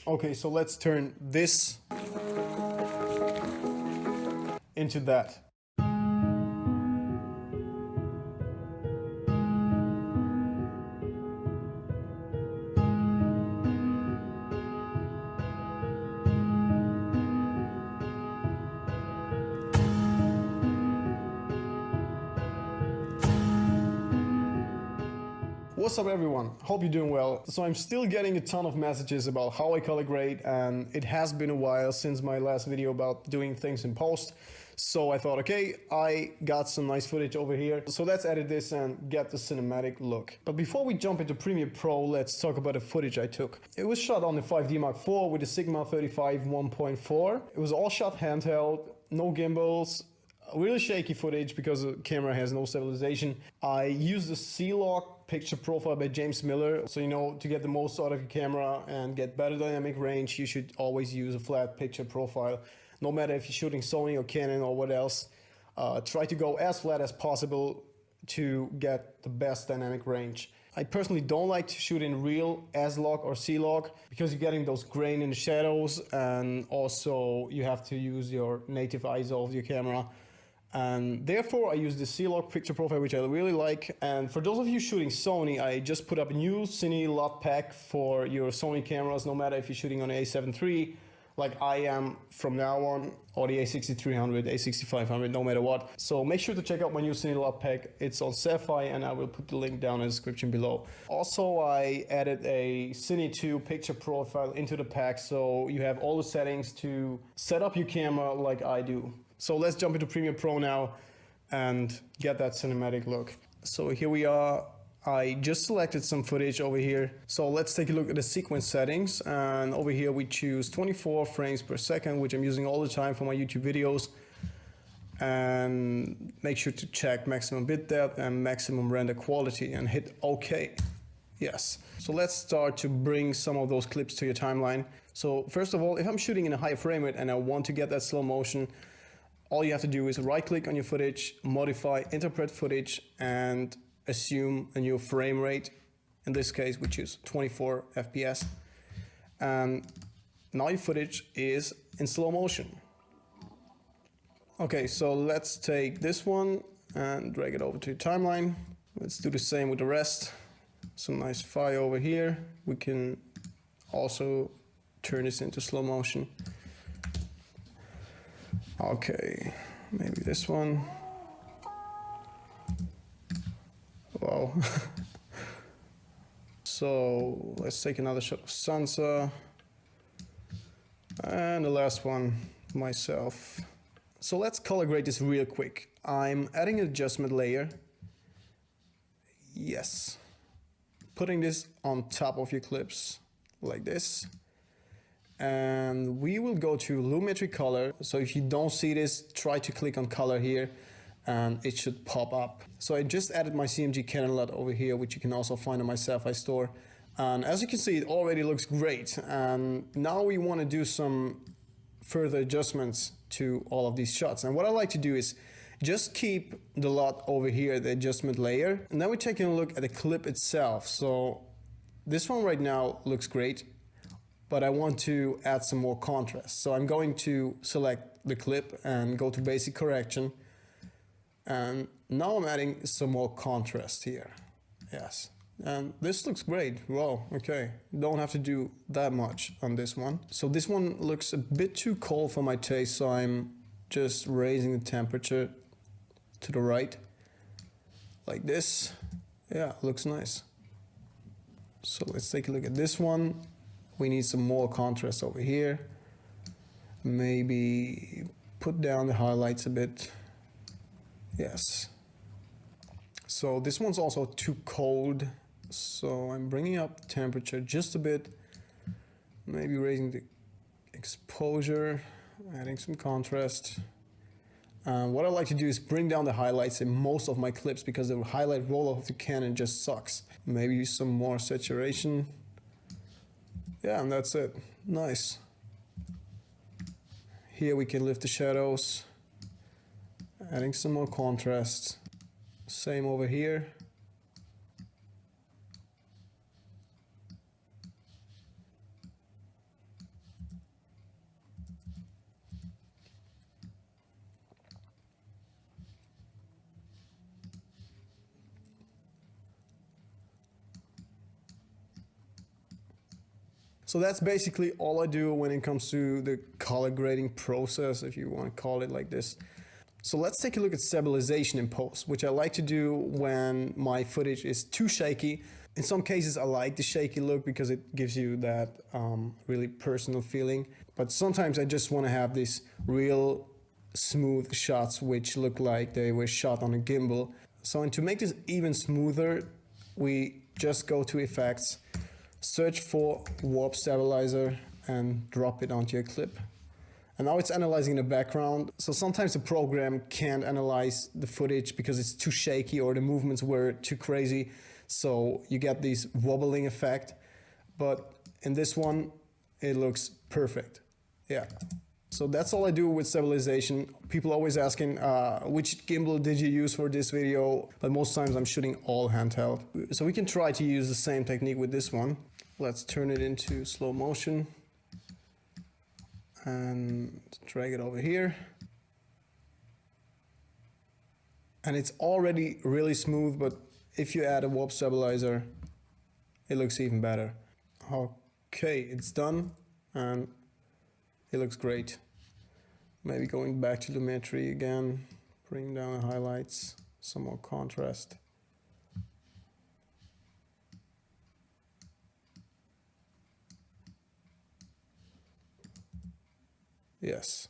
Okay, so let's turn this into that. What's up everyone, hope you're doing well. So I'm still getting a ton of messages about how I color grade, and it has been a while since my last video about doing things in post. So I thought, okay, I got some nice footage over here, so let's edit this and get the cinematic look. But before we jump into Premiere Pro, let's talk about the footage I took. It was shot on the 5D Mark IV with the Sigma 35 1.4. It was all shot handheld, no gimbals, really shaky footage because the camera has no stabilization. I used the C-Log picture profile by James Miller. So, you know, to get the most out of your camera and get better dynamic range, you should always use a flat picture profile. No matter if you're shooting Sony or Canon or what else, try to go as flat as possible to get the best dynamic range. I personally don't like to shoot in real S-Log or C-Log because you're getting those grain in the shadows, and also you have to use your native ISO of your camera. And therefore I use the C-Log picture profile, which I really like. And for those of you shooting Sony, I just put up a new Cine LUT pack for your Sony cameras, no matter if you're shooting on a7 III, like I am from now on, or the a6300, a6500, no matter what. So make sure to check out my new Cine LUT pack. It's on Sapphire, and I will put the link down in the description below. Also, I added a Cine 2 picture profile into the pack, so you have all the settings to set up your camera like I do. So let's jump into Premiere Pro now and get that cinematic look. So here we are. I just selected some footage over here. So let's take a look at the sequence settings. And over here we choose 24 frames per second, which I'm using all the time for my YouTube videos. And make sure to check maximum bit depth and maximum render quality and hit OK. Yes. So let's start to bring some of those clips to your timeline. So first of all, if I'm shooting in a higher frame rate and I want to get that slow motion, all you have to do is right click on your footage, modify, interpret footage, and assume a new frame rate. In this case, we choose 24 FPS. And now your footage is in slow motion. Okay, so let's take this one and drag it over to your timeline. Let's do the same with the rest. Some nice fire over here. We can also turn this into slow motion. Okay, maybe this one. Wow. So let's take another shot of Sansa. And the last one, myself. So let's color grade this real quick. I'm adding an adjustment layer. Yes. Putting this on top of your clips like this. And we will go to Lumetri color. So if you don't see this, try to click on color here and it should pop up. So I just added my CMG Canon LUT over here, which you can also find on my Sapphire store. And as you can see, it already looks great. And now we want to do some further adjustments to all of these shots. And what I like to do is just keep the LUT over here, the adjustment layer. And then we're taking a look at the clip itself. So this one right now looks great, but I want to add some more contrast. So I'm going to select the clip and go to basic correction. And now I'm adding some more contrast here. Yes. And this looks great. Wow, okay. Don't have to do that much on this one. So this one looks a bit too cold for my taste, so I'm just raising the temperature to the right. Like this. Yeah, looks nice. So let's take a look at this one. We need some more contrast over here. Maybe put down the highlights a bit. Yes. So this one's also too cold. So I'm bringing up the temperature just a bit. Maybe raising the exposure, adding some contrast. What I like to do is bring down the highlights in most of my clips because the highlight roll of the Canon just sucks. Maybe some more saturation. Yeah, and that's it. Nice. Here we can lift the shadows, adding some more contrast. Same over here. So that's basically all I do when it comes to the color grading process, if you want to call it like this. So let's take a look at stabilization in post, which I like to do when my footage is too shaky. In some cases I like the shaky look because it gives you that really personal feeling. But sometimes I just want to have these real smooth shots which look like they were shot on a gimbal. So and to make this even smoother, we just go to effects, search for warp stabilizer and drop it onto your clip. And now it's analyzing the background. So sometimes the program can't analyze the footage because it's too shaky or the movements were too crazy. So you get this wobbling effect. But in this one, it looks perfect. Yeah. So that's all I do with stabilization. People always asking, which gimbal did you use for this video? But most times I'm shooting all handheld. So we can try to use the same technique with this one. Let's turn it into slow motion and drag it over here. And it's already really smooth, but if you add a warp stabilizer, it looks even better. Okay, it's done and it looks great. Maybe going back to Lumetri again, bring down the highlights, some more contrast. Yes.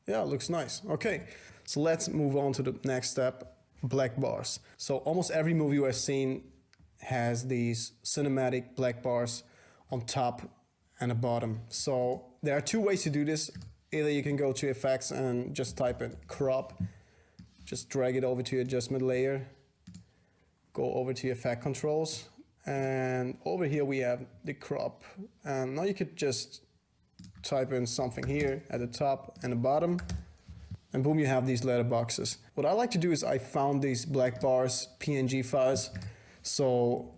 Yeah, it looks nice. Okay, so let's move on to the next step, black bars. So almost every movie I've seen has these cinematic black bars on top and the bottom. So there are two ways to do this. Either you can go to effects and just type in crop, just drag it over to your adjustment layer, go over to effect controls, and over here we have the crop. And now you could just type in something here at the top and the bottom, and boom, you have these letter boxes. What I like to do is I found these black bars, PNG files. So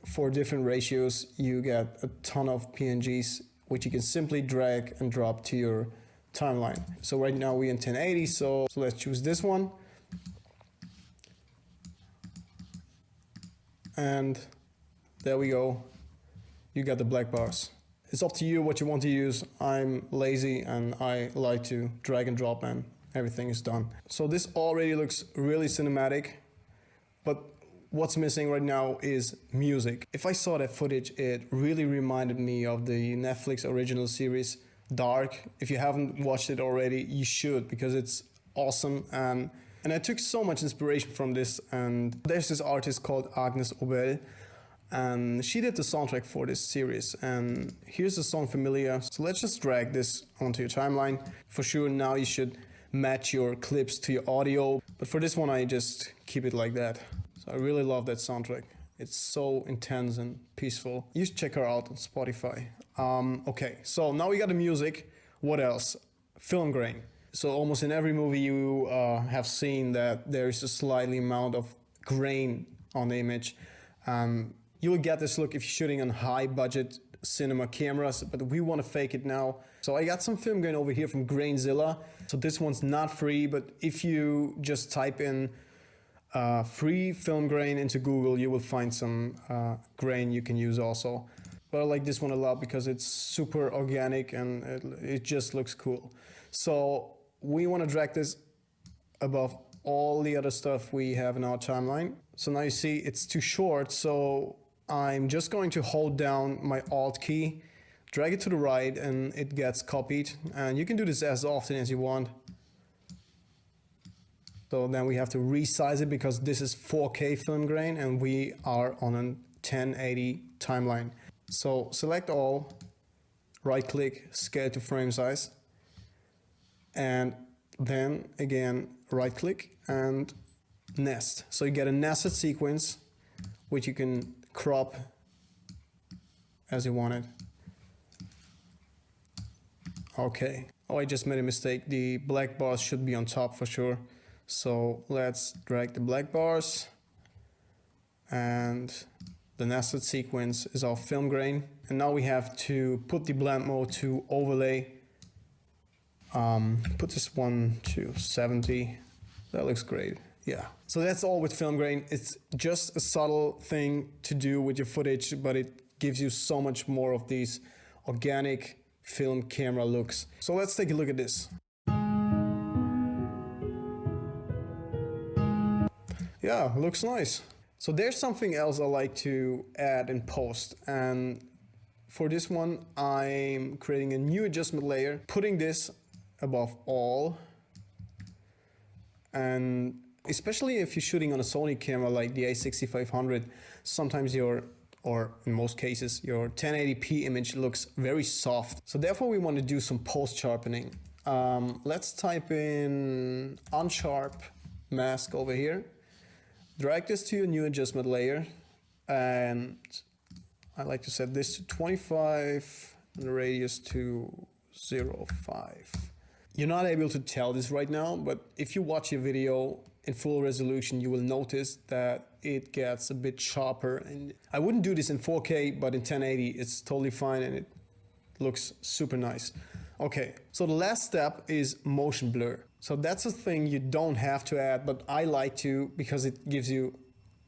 for different ratios, you get a ton of PNGs, which you can simply drag and drop to your timeline. So right now we're in 1080, so let's choose this one. And there we go. You got the black bars. It's up to you what you want to use. I'm lazy and I like to drag and drop and everything is done. So this already looks really cinematic, but what's missing right now is music. If I saw that footage, it really reminded me of the Netflix original series Dark. If you haven't watched it already, you should, because it's awesome. And I took so much inspiration from this. And there's this artist called Agnes Obel, and she did the soundtrack for this series. And here's the song Familiar. So let's just drag this onto your timeline. For sure, now you should match your clips to your audio. But for this one, I just keep it like that. So I really love that soundtrack. It's so intense and peaceful. You should check her out on Spotify. Okay, so now we got the music. What else? Film grain. So almost in every movie you have seen that there is a slightly amount of grain on the image. You will get this look if you're shooting on high budget cinema cameras, but we want to fake it now. So I got some film grain over here from Grainzilla. So this one's not free, but if you just type in free film grain into Google, you will find some grain you can use also. But I like this one a lot because it's super organic and it just looks cool. So we want to drag this above all the other stuff we have in our timeline. So now you see it's too short, so I'm just going to hold down my Alt key, drag it to the right, and it gets copied. And you can do this as often as you want. So then we have to resize it because this is 4K film grain and we are on a 1080 timeline. So select all, right click, scale to frame size, and then again right click and nest. So you get a nested sequence which you can crop as you want it. Okay. Oh, I just made a mistake. The black bars should be on top for sure. So let's drag the black bars, and the nested sequence is our film grain. And now we have to put the blend mode to overlay. Put this one to 70. That looks great. Yeah. So that's all with film grain. It's just a subtle thing to do with your footage, but it gives you so much more of these organic film camera looks. So let's take a look at this. Yeah, looks nice. So there's something else I like to add in post, and for this one I'm creating a new adjustment layer, putting this above all, and especially if you're shooting on a Sony camera like the a6500, sometimes or in most cases, your 1080p image looks very soft. So therefore we want to do some post sharpening. Let's type in unsharp mask over here. Drag this to your new adjustment layer, and I like to set this to 25 and the radius to 0.5. You're not able to tell this right now, but if you watch your video in full resolution, you will notice that it gets a bit sharper. And I wouldn't do this in 4K, but in 1080 it's totally fine and it looks super nice. Okay, so the last step is motion blur. So that's a thing you don't have to add, but I like to because it gives you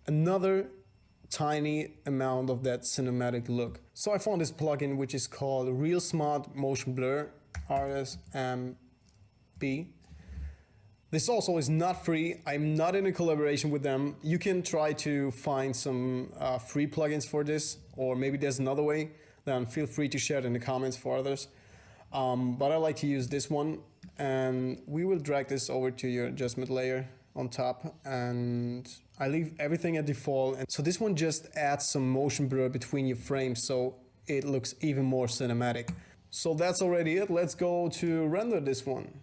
another tiny amount of that cinematic look. So I found this plugin which is called Real Smart Motion Blur, RSMB. This also is not free. I'm not in a collaboration with them. You can try to find some free plugins for this, or maybe there's another way. Then feel free to share it in the comments for others. But I like to use this one, and we will drag this over to your adjustment layer on top, and I leave everything at default. And so this one just adds some motion blur between your frames so it looks even more cinematic. So that's already it. Let's go to render this one.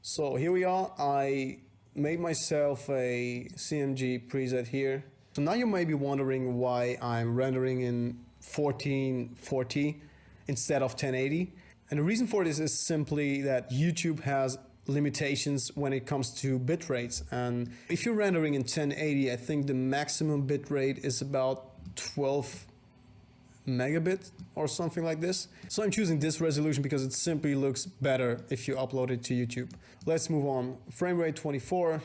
So here we are. I made myself a CMG preset here. So now you may be wondering why I'm rendering in 1440 instead of 1080. And the reason for this is simply that YouTube has limitations when it comes to bit rates. And if you're rendering in 1080, I think the maximum bit rate is about 12 megabit or something like this. So I'm choosing this resolution because it simply looks better if you upload it to YouTube. Let's move on. Frame rate 24,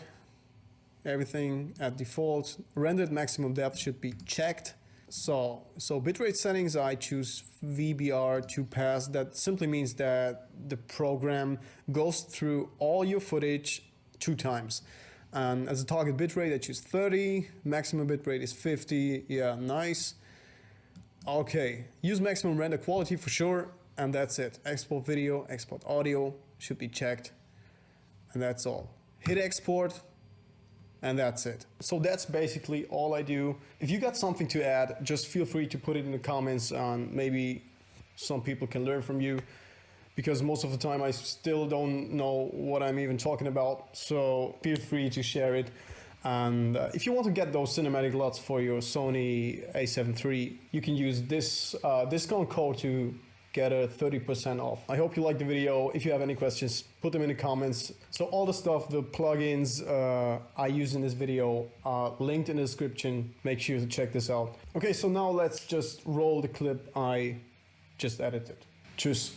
everything at default. Rendered maximum depth should be checked. So bitrate settings, I choose VBR to pass. That simply means that the program goes through all your footage 2 times. And as a target bitrate, I choose 30. Maximum bitrate is 50. Yeah, nice. Okay, use maximum render quality for sure, and that's it. Export video, export audio should be checked, and that's all. Hit export, and that's it. So that's basically all I do. If you got something to add, just feel free to put it in the comments, and maybe some people can learn from you, because most of the time I still don't know what I'm even talking about. So feel free to share it. And if you want to get those cinematic LUTs for your Sony a7 III, you can use this discount code to get a 30% off. I hope you liked the video. If you have any questions, put them in the comments. So all the stuff, the plugins I use in this video are linked in the description. Make sure to check this out. Okay, so now let's just roll the clip I just edited. Tschüss.